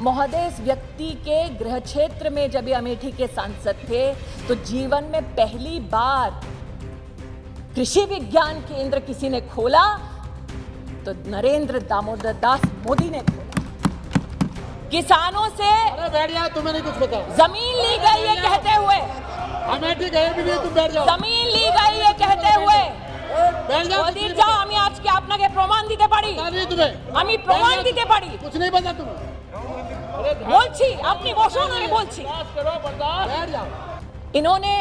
महोदय, इस व्यक्ति के गृह क्षेत्र में जब ये अमेठी के सांसद थे तो जीवन में पहली बार कृषि विज्ञान केंद्र किसी ने खोला तो नरेंद्र दामोदर दास मोदी ने खोला। किसानों से अरे बैठ जाओ, तुम्हें नहीं कुछ पता। जमीन ली गई है कहते हुए, अमेठी गए भी नहीं, तुम बैठ जाओ। जमीन ली गई है कहते हुए बैठ जाओ, मोदी जाओ, আমি আজকে আপনাকে প্রমাণ দিতে পারি। আমি প্রমাণ দিতে পারি। कुछ नहीं पता तुम्हें। বলছি, আপনি বসুন, আমি বলছি। बैठ जाओ। इन्होंने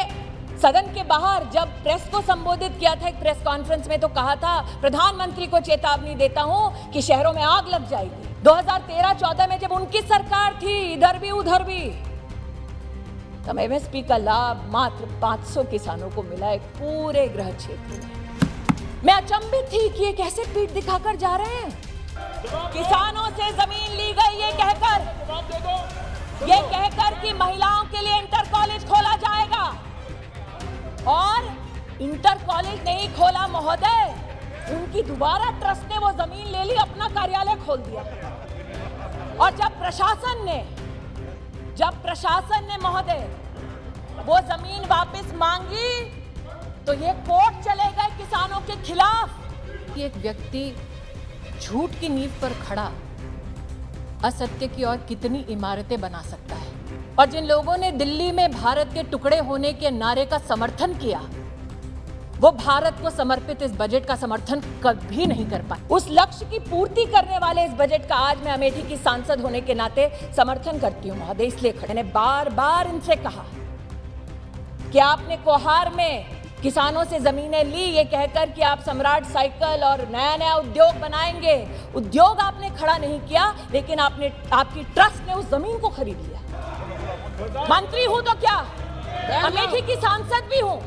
सदन के बाहर जब प्रेस को संबोधित किया था एक प्रेस कॉन्फ्रेंस में, तो कहा था प्रधानमंत्री को चेतावनी देता हूं कि शहरों में आग लग जाएगी। 2013-14 में जब उनकी सरकार थी, इधर भी उधर भी, तब एमएसपी का लाभ मात्र 500 किसानों को मिला एक पूरे गृह क्षेत्र में। मैं अचंभित थी कि ये कैसे पीठ दिखाकर जा रहे हैं। किसानों से जमीन ली गई ये कहकर कि महिलाओं के लिए इंटर कॉलेज खोला जाएगा, और इंटर कॉलेज नहीं खोला महोदय, उनकी दोबारा ट्रस्ट ने वो जमीन ले ली, अपना कार्यालय खोल दिया। और जब प्रशासन ने महोदय वो जमीन वापस मांगी तो ये कोर्ट चले गए किसानों के खिलाफ। एक व्यक्ति झूठ की नींव पर खड़ा असत्य की और कितनी इमारतें बना सकता है। और जिन लोगों ने दिल्ली में भारत के टुकड़े होने के नारे का समर्थन किया, वो भारत को समर्पित इस बजट का समर्थन कभी नहीं कर पाए। उस लक्ष्य की पूर्ति करने वाले इस बजट का आज मैं अमेठी की सांसद होने के नाते समर्थन करती हूँ महोदय। इसलिए मैंने बार बार इनसे कहा कि आपने कोहार में किसानों से जमीनें ली ये कहकर कि आप सम्राट साइकिल और नया नया उद्योग बनाएंगे। उद्योग आपने खड़ा नहीं किया, लेकिन आपकी ट्रस्ट ने उस जमीन को खरीद लिया। मंत्री हूं तो क्या, अमेठी की सांसद भी हूं।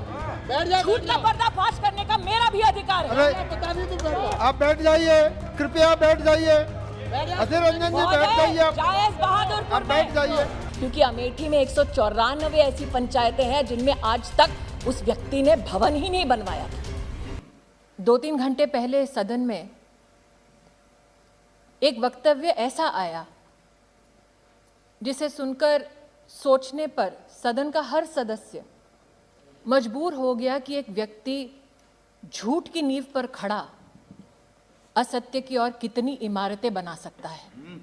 झूठ का पर्दाफाश करने का मेरा भी अधिकार है। आप बैठ जाइए, कृपया बैठ जाइए। अधीर रंजन जी बैठ जाइए, जायज बहादुर आप बैठ जाइए। क्योंकि अमेठी में 194 ऐसी पंचायतें हैं जिनमें आज तक उस व्यक्ति ने भवन ही नहीं बनवाया था। 2-3 घंटे पहले सदन में एक वक्तव्य ऐसा आया जिसे सुनकर सोचने पर सदन का हर सदस्य मजबूर हो गया कि एक व्यक्ति झूठ की नींव पर खड़ा असत्य की और कितनी इमारतें बना सकता है।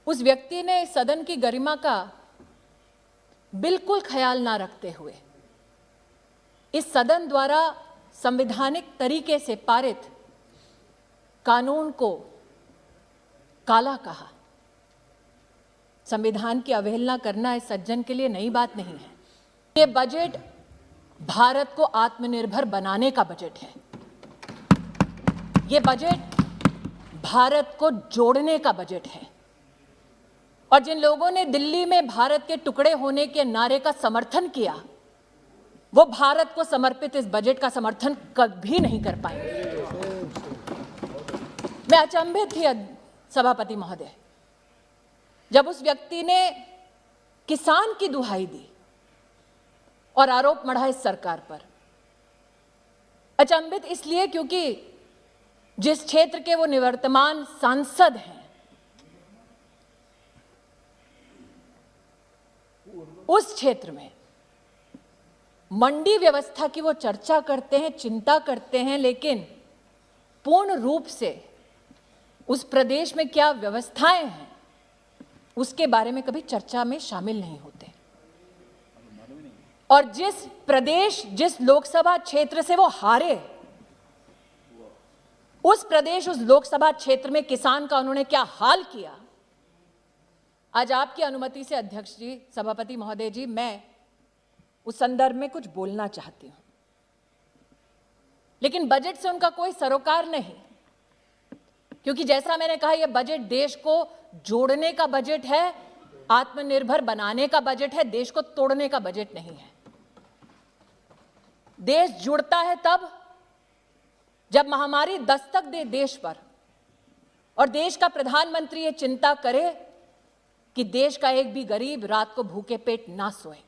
उस व्यक्ति ने सदन की गरिमा का बिल्कुल ख्याल ना रखते हुए इस सदन द्वारा संवैधानिक तरीके से पारित कानून को काला कहा। संविधान की अवहेलना करना इस सज्जन के लिए नई बात नहीं है। ये बजट भारत को आत्मनिर्भर बनाने का बजट है। ये बजट भारत को जोड़ने का बजट है। और जिन लोगों ने दिल्ली में भारत के टुकड़े होने के नारे का समर्थन किया, वो भारत को समर्पित इस बजट का समर्थन कभी नहीं कर पाएंगे। मैं अचंभित थी सभापति महोदय जब उस व्यक्ति ने किसान की दुहाई दी और आरोप मढ़ा इस सरकार पर। अचंभित इसलिए क्योंकि जिस क्षेत्र के वो निवर्तमान सांसद हैं, उस क्षेत्र में मंडी व्यवस्था की वो चर्चा करते हैं, चिंता करते हैं, लेकिन पूर्ण रूप से उस प्रदेश में क्या व्यवस्थाएं हैं उसके बारे में कभी चर्चा में शामिल नहीं होते। और जिस लोकसभा क्षेत्र से वो हारे, उस लोकसभा क्षेत्र में किसान का उन्होंने क्या हाल किया, आज आपकी अनुमति से अध्यक्ष जी, सभापति महोदय जी, मैं उस संदर्भ में कुछ बोलना चाहती हूं। लेकिन बजट से उनका कोई सरोकार नहीं, क्योंकि जैसा मैंने कहा, यह बजट देश को जोड़ने का बजट है, आत्मनिर्भर बनाने का बजट है, देश को तोड़ने का बजट नहीं है। देश जुड़ता है तब जब महामारी दस्तक दे देश पर और देश का प्रधानमंत्री ये चिंता करे कि देश का एक भी गरीब रात को भूखे पेट ना सोए।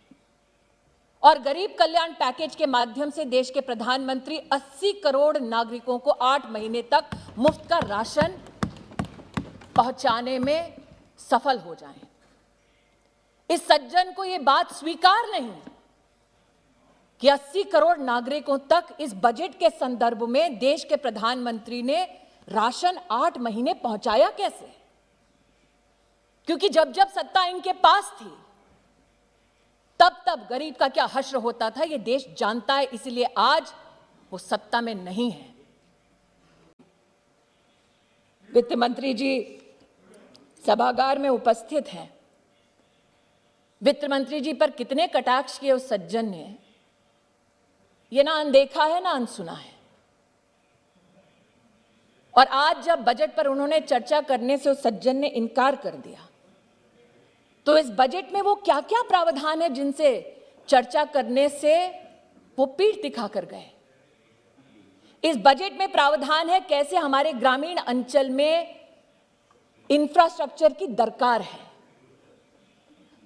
और गरीब कल्याण पैकेज के माध्यम से देश के प्रधानमंत्री 80 करोड़ नागरिकों को 8 महीने तक मुफ्त का राशन पहुंचाने में सफल हो जाएं। इस सज्जन को यह बात स्वीकार नहीं कि 80 करोड़ नागरिकों तक इस बजट के संदर्भ में देश के प्रधानमंत्री ने राशन 8 महीने पहुंचाया कैसे? क्योंकि जब जब सत्ता इनके पास थी तब तब गरीब का क्या हश्र होता था ये देश जानता है, इसलिए आज वो सत्ता में नहीं है। वित्त मंत्री जी सभागार में उपस्थित हैं। वित्त मंत्री जी पर कितने कटाक्ष किए उस सज्जन ने, ये ना अनदेखा है ना अनसुना है। और आज जब बजट पर उन्होंने चर्चा करने से उस सज्जन ने इनकार कर दिया, तो इस बजट में वो क्या क्या प्रावधान है जिनसे चर्चा करने से वो पीठ दिखाकर गए। इस बजट में प्रावधान है कैसे हमारे ग्रामीण अंचल में इंफ्रास्ट्रक्चर की दरकार है।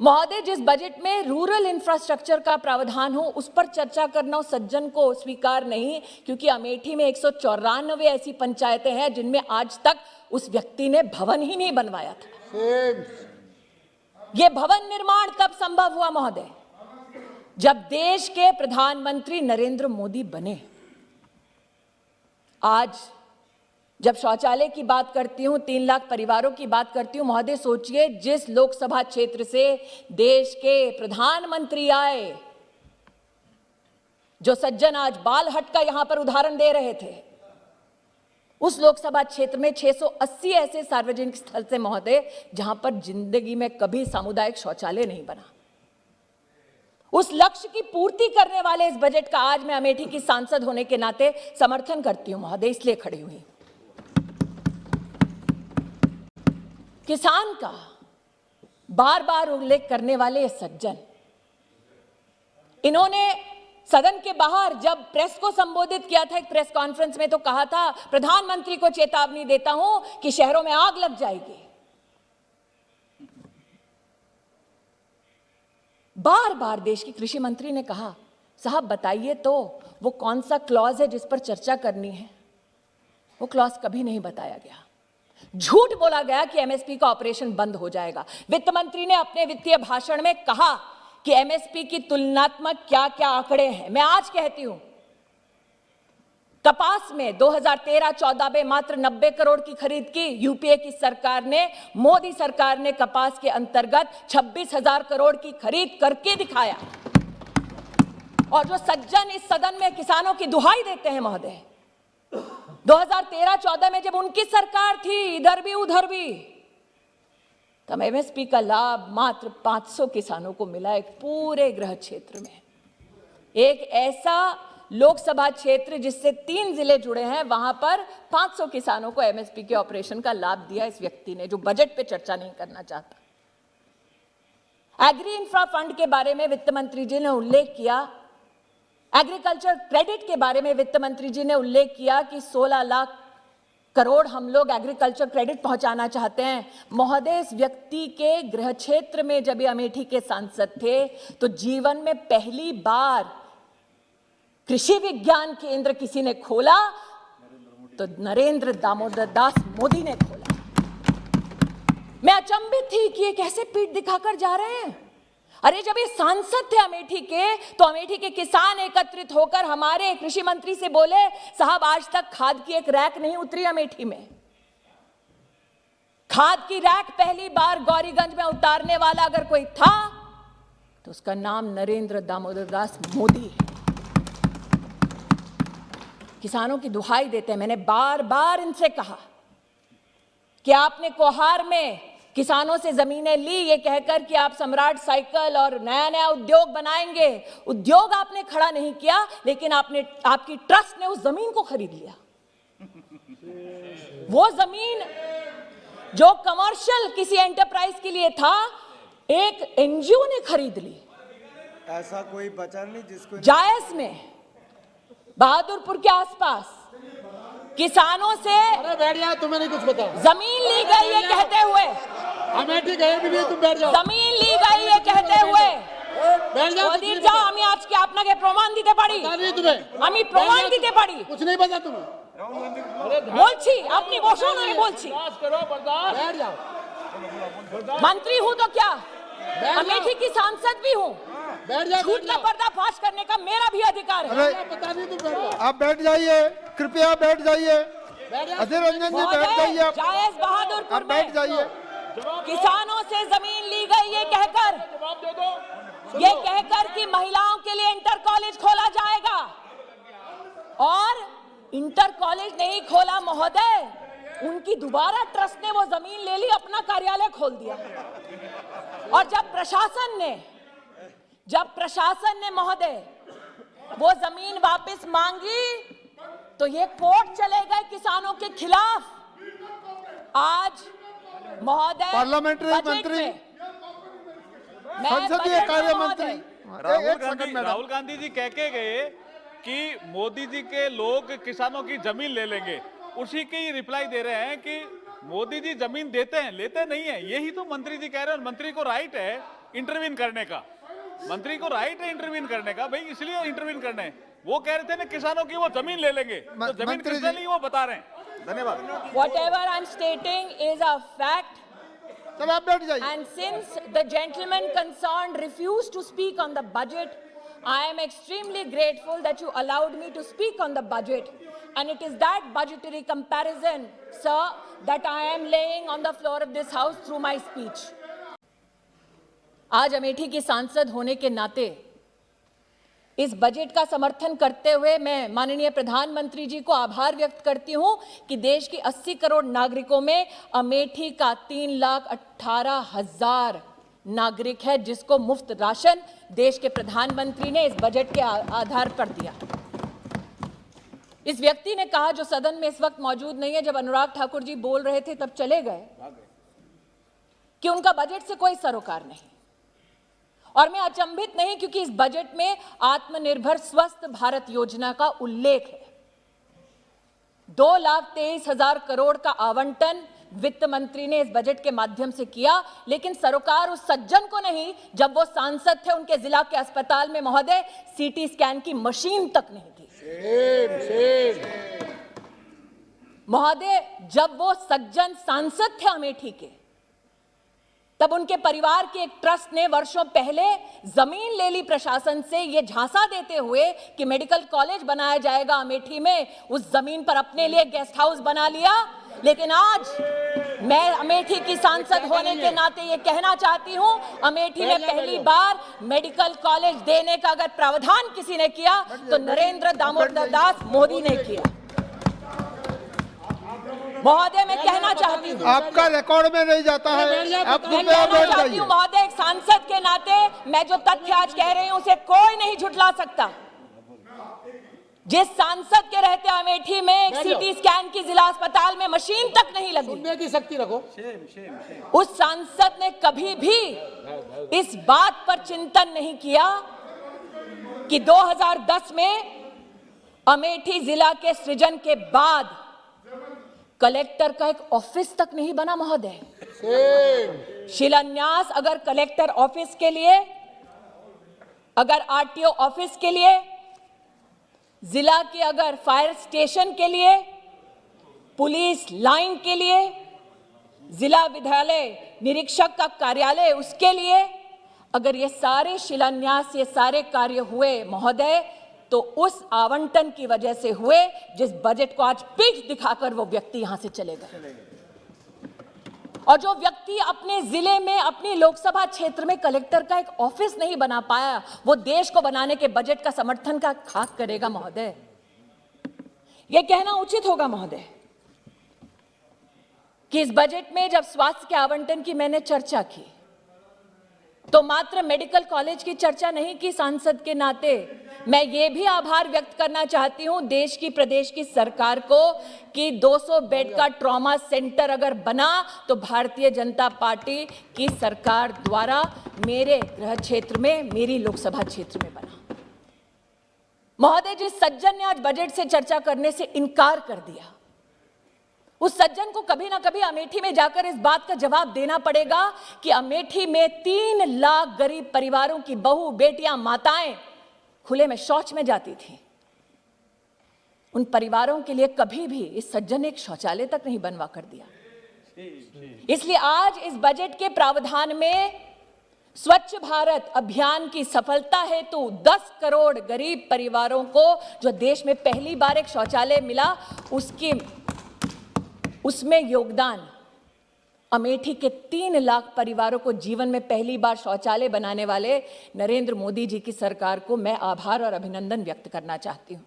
महोदय, जिस बजट में रूरल इंफ्रास्ट्रक्चर का प्रावधान हो उस पर चर्चा करना उस सज्जन को स्वीकार नहीं, क्योंकि अमेठी में 194 ऐसी पंचायतें हैं जिनमें आज तक उस व्यक्ति ने भवन ही नहीं बनवाया था। यह भवन निर्माण कब संभव हुआ महोदय? जब देश के प्रधानमंत्री नरेंद्र मोदी बने। आज जब शौचालय की बात करती हूं, 3 लाख परिवारों की बात करती हूं, महोदय सोचिए जिस लोकसभा क्षेत्र से देश के प्रधानमंत्री आए, जो सज्जन आज बाल हट का यहां पर उदाहरण दे रहे थे, उस लोकसभा क्षेत्र में 680 ऐसे सार्वजनिक स्थल थे महोदय जहां पर जिंदगी में कभी सामुदायिक शौचालय नहीं बना। उस लक्ष्य की पूर्ति करने वाले इस बजट का आज मैं अमेठी की सांसद होने के नाते समर्थन करती हूं महोदय, इसलिए खड़ी हुई। किसान का बार बार उल्लेख करने वाले सज्जन, इन्होंने सदन के बाहर जब प्रेस को संबोधित किया था एक प्रेस कॉन्फ्रेंस में, तो कहा था प्रधानमंत्री को चेतावनी देता हूं कि शहरों में आग लग जाएगी। बार बार देश के कृषि मंत्री ने कहा, साहब बताइए तो वो कौन सा क्लॉज है जिस पर चर्चा करनी है। वो क्लॉज कभी नहीं बताया गया। झूठ बोला गया कि एमएसपी का ऑपरेशन बंद हो जाएगा। वित्त मंत्री ने अपने वित्तीय भाषण में कहा कि एमएसपी की तुलनात्मक क्या क्या आंकड़े हैं। मैं आज कहती हूं, कपास में 2013-14 में मात्र 90 करोड़ की खरीद की यूपीए की सरकार ने। मोदी सरकार ने कपास के अंतर्गत 26,000 करोड़ की खरीद करके दिखाया। और जो सज्जन इस सदन में किसानों की दुहाई देते हैं महोदय, 2013-14 में जब उनकी सरकार थी, इधर भी उधर भी, तब एमएसपी का लाभ मात्र 500 किसानों को मिला एक पूरे गृह क्षेत्र में। एक ऐसा लोकसभा क्षेत्र जिससे 3 जिले जुड़े हैं, वहां पर 500 किसानों को एमएसपी के ऑपरेशन का लाभ दिया इस व्यक्ति ने, जो बजट पे चर्चा नहीं करना चाहता। एग्री इंफ्रा फंड के बारे में वित्त मंत्री जी ने उल्लेख किया, एग्रीकल्चर क्रेडिट के बारे में वित्त मंत्री जी ने उल्लेख किया कि 16 लाख करोड़ हम लोग एग्रीकल्चर क्रेडिट पहुंचाना चाहते हैं। महोदय, इस व्यक्ति के गृह क्षेत्र में जब ये अमेठी के सांसद थे तो जीवन में पहली बार कृषि विज्ञान केंद्र किसी ने खोला तो नरेंद्र दामोदर दास मोदी ने खोला। मैं अचंभित थी कि ये कैसे पीठ दिखाकर जा रहे हैं। अरे जब ये सांसद थे अमेठी के, तो अमेठी के किसान एकत्रित होकर हमारे कृषि मंत्री से बोले, साहब आज तक खाद की एक रैक नहीं उतरी अमेठी में। खाद की रैक पहली बार गौरीगंज में उतारने वाला अगर कोई था तो उसका नाम नरेंद्र दामोदर दास मोदी है। किसानों की दुहाई देते हैं। मैंने बार बार इनसे कहा कि आपने कोहार में किसानों से जमीनें ली ये कहकर कि आप सम्राट साइकिल और नया नया उद्योग बनाएंगे। उद्योग आपने खड़ा नहीं किया, लेकिन आपकी ट्रस्ट ने उस जमीन को खरीद लिया। वो जमीन जो कमर्शियल किसी एंटरप्राइज के लिए था, एक एनजीओ ने खरीद ली। ऐसा कोई बचा नहीं जिसको जायस में, बहादुरपुर के आसपास किसानों से अरे बैठ जाओ, तुम्हें नहीं कुछ पता। जमीन ली गई ये कहते हुए, अमेठी गए भी नहीं, तुम बैठ जाओ। जमीन ली गई ये कहते हुए बैठ जाओ। যাও, আমি আজকে আপনাকে প্রমাণ দিতে পারি। আমি প্রমাণ দিতে পারি। कुछ नहीं पता तुम्हें। বলছি, আপনি বসুন, আমি বলছি। बैठ जाओ। मंत्री हूं तो क्या, अमेठी की सांसद भी हूं। झूठ का पर्दाफाश करने का मेरा भी अधिकार है। अरे आप बैठ जाइए, कृपया बैठ जाइए। अधीर रंजन जी बैठ जाइए। आप जायज बहादुरपुर बैठ में जाइए। किसानों से जमीन ली गई ये कहकर कि महिलाओं के लिए इंटर कॉलेज खोला जाएगा, और इंटर कॉलेज नहीं खोला महोदय, उनकी दोबारा ट्रस्ट ने वो जमीन ले ली, अपना कार्यालय खोल दिया। और जब प्रशासन ने महोदय वो जमीन वापस मांगी तो ये कोर्ट चले गए किसानों के खिलाफ। आज महोदय पार्लियामेंट्री मंत्री, संसदीय कार्य मंत्री राहुल गांधी जी कह के गए कि मोदी जी के लोग किसानों की जमीन ले लेंगे, उसी की रिप्लाई दे रहे हैं कि मोदी जी जमीन देते हैं, लेते नहीं है। यही तो मंत्री जी कह रहे हैं। मंत्री को राइट है इंटरवीन करने का, मंत्री को राइट है इंटरवीन करने का, भाई इसलिए इंटरवीन करने हैं। वो कह रहे थे ना किसानों की वो जमीन ले लेंगे, तो जमीन किसने ली वो बता रहे हैं। धन्यवाद। Whatever I'm stating is a fact. चलो आप बैठ जाइए। And since the gentleman concerned refused to speak on the budget, I am extremely grateful that you allowed me to speak on the budget. And it is that budgetary comparison, sir, that I am laying on the floor of this house through my speech. आज अमेठी की सांसद होने के नाते इस budget का समर्थन करते हुए मैं माननीय प्रधानमंत्री जी को आभार व्यक्त करती हूं कि देश की 80 करोड़ नागरिकों में अमेठी का 3,18,000 नागरिक है जिसको मुफ्त राशन देश के प्रधानमंत्री ने इस बजट के आधार पर दिया। इस व्यक्ति ने कहा, जो सदन में इस वक्त मौजूद नहीं है, जब अनुराग ठाकुर जी बोल रहे थे तब चले गए, कि उनका बजट से कोई सरोकार नहीं। और मैं अचंभित नहीं, क्योंकि इस बजट में आत्मनिर्भर स्वस्थ भारत योजना का उल्लेख है। 2,23,000 करोड़ का आवंटन वित्त मंत्री ने इस बजट के माध्यम से किया, लेकिन सरोकार उस सज्जन को नहीं जब वो सांसद थे, उनके जिला के अस्पताल में महोदय सीटी स्कैन की मशीन तक नहीं थी। महोदय जब वो सज्जन सांसद थे अमेठी के, तब उनके परिवार के एक ट्रस्ट ने वर्षों पहले जमीन ले ली प्रशासन से, ये झांसा देते हुए कि मेडिकल कॉलेज बनाया जाएगा अमेठी में। उस जमीन पर अपने लिए गेस्ट हाउस बना लिया। लेकिन आज मैं अमेठी की सांसद होने के नाते ये कहना चाहती हूं, अमेठी में पहली बार मेडिकल कॉलेज देने का अगर प्रावधान किसी ने किया तो नरेंद्र दामोदर दास मोदी ने किया। महोदय मैं कहना चाहती हूँ, आपका रिकॉर्ड में नहीं जाता है, आप मैं कहना चाहती हूँ महोदय, एक सांसद के नाते मैं जो तथ्य आज कह रही हूँ उसे कोई नहीं झुठला सकता। जिस सांसद के रहते अमेठी में एक सीटी स्कैन की जिला अस्पताल में मशीन तक नहीं लगी, सुनने की शक्ति रखो, उस सांसद ने कभी भी इस बात पर चिंतन नहीं किया कि 2010 में अमेठी जिला के सृजन के बाद कलेक्टर का एक ऑफिस तक नहीं बना महोदय। शिलान्यास अगर कलेक्टर ऑफिस के लिए, अगर आरटीओ ऑफिस के लिए, जिला के अगर फायर स्टेशन के लिए, पुलिस लाइन के लिए, जिला विद्यालय निरीक्षक का कार्यालय उसके लिए, अगर ये सारे शिलान्यास, ये सारे कार्य हुए महोदय, तो उस आवंटन की वजह से हुए जिस बजट को आज पीठ दिखाकर वो व्यक्ति यहां से चले गए। और जो व्यक्ति अपने जिले में, अपनी लोकसभा क्षेत्र में कलेक्टर का एक ऑफिस नहीं बना पाया, वो देश को बनाने के बजट का समर्थन का खाक करेगा महोदय। ये कहना उचित होगा महोदय कि इस बजट में जब स्वास्थ्य के आवंटन की मैंने चर्चा की तो मात्र मेडिकल कॉलेज की चर्चा नहीं की। सांसद के नाते मैं ये भी आभार व्यक्त करना चाहती हूं देश की, प्रदेश की सरकार को कि 200 बेड का ट्रॉमा सेंटर अगर बना तो भारतीय जनता पार्टी की सरकार द्वारा मेरे गृह क्षेत्र में, मेरी लोकसभा क्षेत्र में बना। महोदय, जिस सज्जन ने आज बजट से चर्चा करने से इनकार कर दिया, उस सज्जन को कभी ना कभी अमेठी में जाकर इस बात का जवाब देना पड़ेगा कि अमेठी में 3 लाख गरीब परिवारों की बहू, बेटियां, माताएं खुले में शौच में जाती थी। उन परिवारों के लिए कभी भी इस सज्जन ने एक शौचालय तक नहीं बनवा कर दिया। इसलिए आज इस बजट के प्रावधान में स्वच्छ भारत अभियान की सफलता हेतु 10 करोड़ गरीब परिवारों को जो देश में पहली बार एक शौचालय मिला, उसमें योगदान अमेठी के 3 लाख परिवारों को जीवन में पहली बार शौचालय बनाने वाले नरेंद्र मोदी जी की सरकार को मैं आभार और अभिनंदन व्यक्त करना चाहती हूं।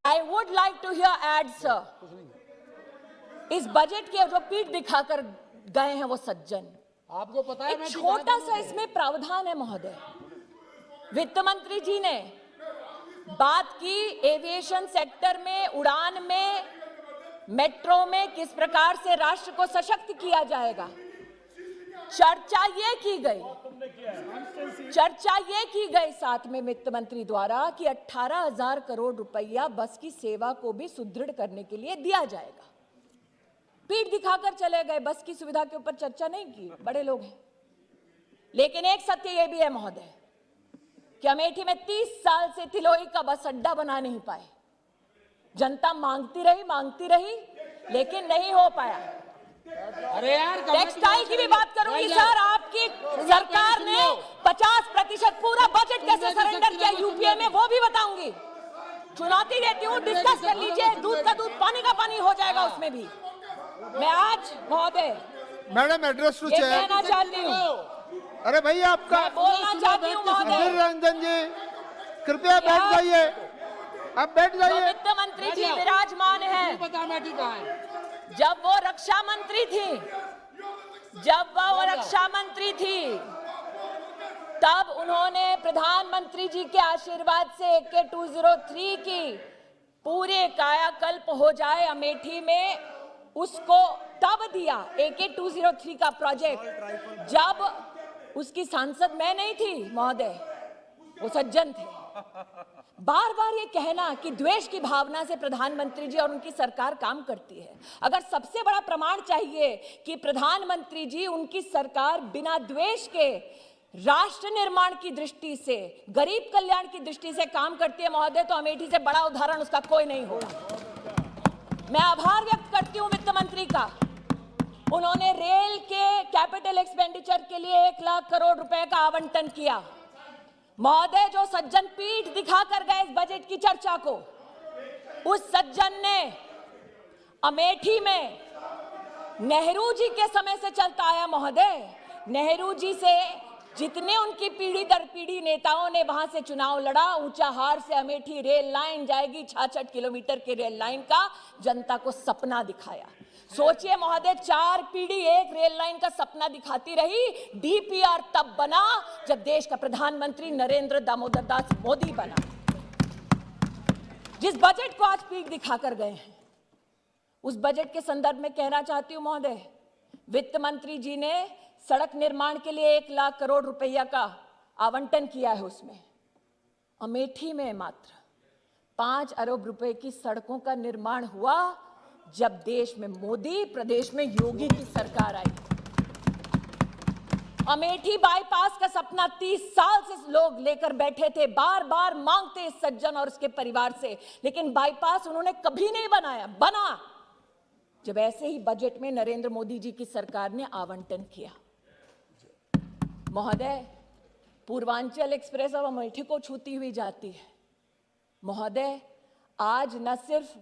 I would like to hear ads, sir. इस बजट के जो पीठ दिखाकर गए हैं वो सज्जन, आपको पता है, एक छोटा सा इसमें प्रावधान है महोदय। वित्त मंत्री जी ने बात की एविएशन सेक्टर में, उड़ान में, मेट्रो में किस प्रकार से राष्ट्र को सशक्त किया जाएगा। चर्चा ये की गई साथ में वित्त मंत्री द्वारा कि 18,000 करोड़ रुपया बस की सेवा को भी सुदृढ़ करने के लिए दिया जाएगा। पीठ दिखाकर चले गए, बस की सुविधा के ऊपर चर्चा नहीं की, बड़े लोग हैं। लेकिन एक सत्य यह भी है महोदय कि अमेठी में 30 साल से तिलोई का बस अड्डा बना नहीं पाए। जनता मांगती रही लेकिन नहीं हो पाया। अरे यार, टेक्सटाइल की भी बात करूंगी सर। आपकी सरकार ने 50% पूरा बजट कैसे सरेंडर किया यूपीए में, वो भी बताऊंगी। चुनौती देती हूँ, डिस्कस कर लीजिए। दूध का दूध, पानी का पानी हो जाएगा उसमें भी। मैं आज महोदय मैडम एड्रेस टू ये चेयर कहना चाहती हूँ, अरे भैया आपका मैं बोलना चाहती हूँ अधीर महोदय, रंजन जी कृपया बैठ जाइए, आप बैठ जो जाइए। वित्त मंत्री जी विराजमान है, पता अमेठी कहाँ है? जब वो रक्षा मंत्री थी तब उन्होंने प्रधानमंत्री जी के आशीर्वाद से AK 203 की पूरे कायाकल्प हो जाए अमेठी में, उसको तब दिया AK 203 का प्रोजेक्ट, जब उसकी सांसद मैं नहीं थी महोदय, वो सज्जन थे। बार बार ये कहना कि द्वेष की भावना से प्रधानमंत्री जी और उनकी सरकार काम करती है। अगर सबसे बड़ा प्रमाण चाहिए कि प्रधानमंत्री जी, उनकी सरकार बिना द्वेष के राष्ट्र निर्माण की दृष्टि से, गरीब कल्याण की दृष्टि से काम करती है महोदय, तो अमेठी से बड़ा उदाहरण उसका कोई नहीं होगा। मैं आभार व्यक्त करती हूं वित्त मंत्री का। उन्होंने रेल के कैपिटल एक्सपेंडिचर के लिए 1 लाख करोड़ रुपए का आवंटन किया। महोदय, जो सज्जन पीठ दिखाकर गए इस बजट की चर्चा को, उस सज्जन ने अमेठी में नेहरू जी के समय से चलता आया महोदय, नेहरू जी से जितने उनकी पीढ़ी दर पीढ़ी नेताओं ने वहां से चुनाव लड़ा, ऊंचाहार से अमेठी रेल लाइन जाएगी, 66 किलोमीटर की रेल लाइन का जनता को सपना दिखाया। सोचिए महोदय, 4 पीढ़ी एक रेल लाइन का सपना दिखाती रही। DPR तब बना जब देश का प्रधानमंत्री नरेंद्र दामोदर दास मोदी बना। जिस बजट को आज पीठ दिखाकर गए हैं, उस बजट के संदर्भ में कहना चाहती हूं महोदय, वित्त मंत्री जी ने सड़क निर्माण के लिए 1 लाख करोड़ रुपया का आवंटन किया है। उसमें अमेठी में मात्र 5 अरब रुपए की सड़कों का निर्माण हुआ जब देश में मोदी, प्रदेश में योगी की सरकार आई। अमेठी बाईपास का सपना 30 साल से लोग लेकर बैठे थे, बार बार मांगते इस सज्जन और उसके परिवार से, लेकिन बाईपास उन्होंने कभी नहीं बनाया। बना जब ऐसे ही बजट में नरेंद्र मोदी जी की सरकार ने आवंटन किया। महोदय, पूर्वांचल एक्सप्रेस अब अमेठी को छूती हुई जाती है। महोदय, आज न सिर्फ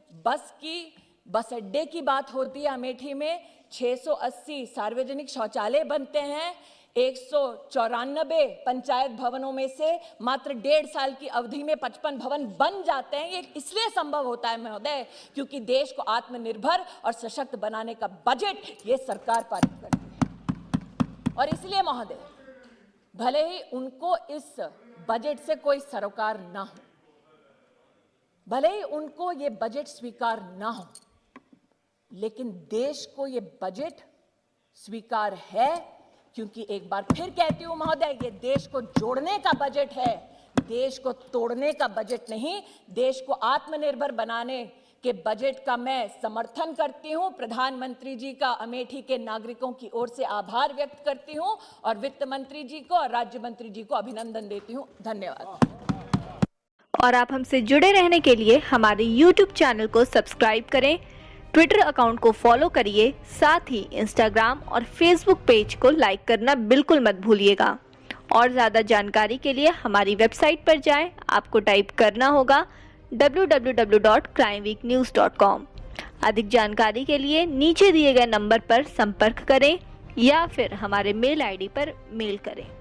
बस अड्डे की बात होती है, अमेठी में 680 सार्वजनिक शौचालय बनते हैं। 194 पंचायत भवनों में से मात्र 1.5 साल की अवधि में 55 भवन बन जाते हैं। ये इसलिए संभव होता है महोदय क्योंकि देश को आत्मनिर्भर और सशक्त बनाने का बजट ये सरकार पारित करती है। और इसलिए महोदय, भले ही उनको इस बजट से कोई सरोकार ना हो, भले ही उनको ये बजट स्वीकार ना हो, लेकिन देश को ये बजट स्वीकार है, क्योंकि एक बार फिर कहती हूं महोदय, ये देश को जोड़ने का बजट है, देश को तोड़ने का बजट नहीं। देश को आत्मनिर्भर बनाने के बजट का मैं समर्थन करती हूं। प्रधानमंत्री जी का अमेठी के नागरिकों की ओर से आभार व्यक्त करती हूं और वित्त मंत्री जी को और राज्य मंत्री जी को अभिनंदन देती हूं। धन्यवाद। और आप हमसे जुड़े रहने के लिए हमारे YouTube चैनल को सब्सक्राइब करें, ट्विटर अकाउंट को फॉलो करिए, साथ ही इंस्टाग्राम और फेसबुक पेज को लाइक करना बिल्कुल मत भूलिएगा। और ज़्यादा जानकारी के लिए हमारी वेबसाइट पर जाएं। आपको टाइप करना होगा www.crimeweeknews.com। अधिक जानकारी के लिए नीचे दिए गए नंबर पर संपर्क करें या फिर हमारे मेल आईडी पर मेल करें।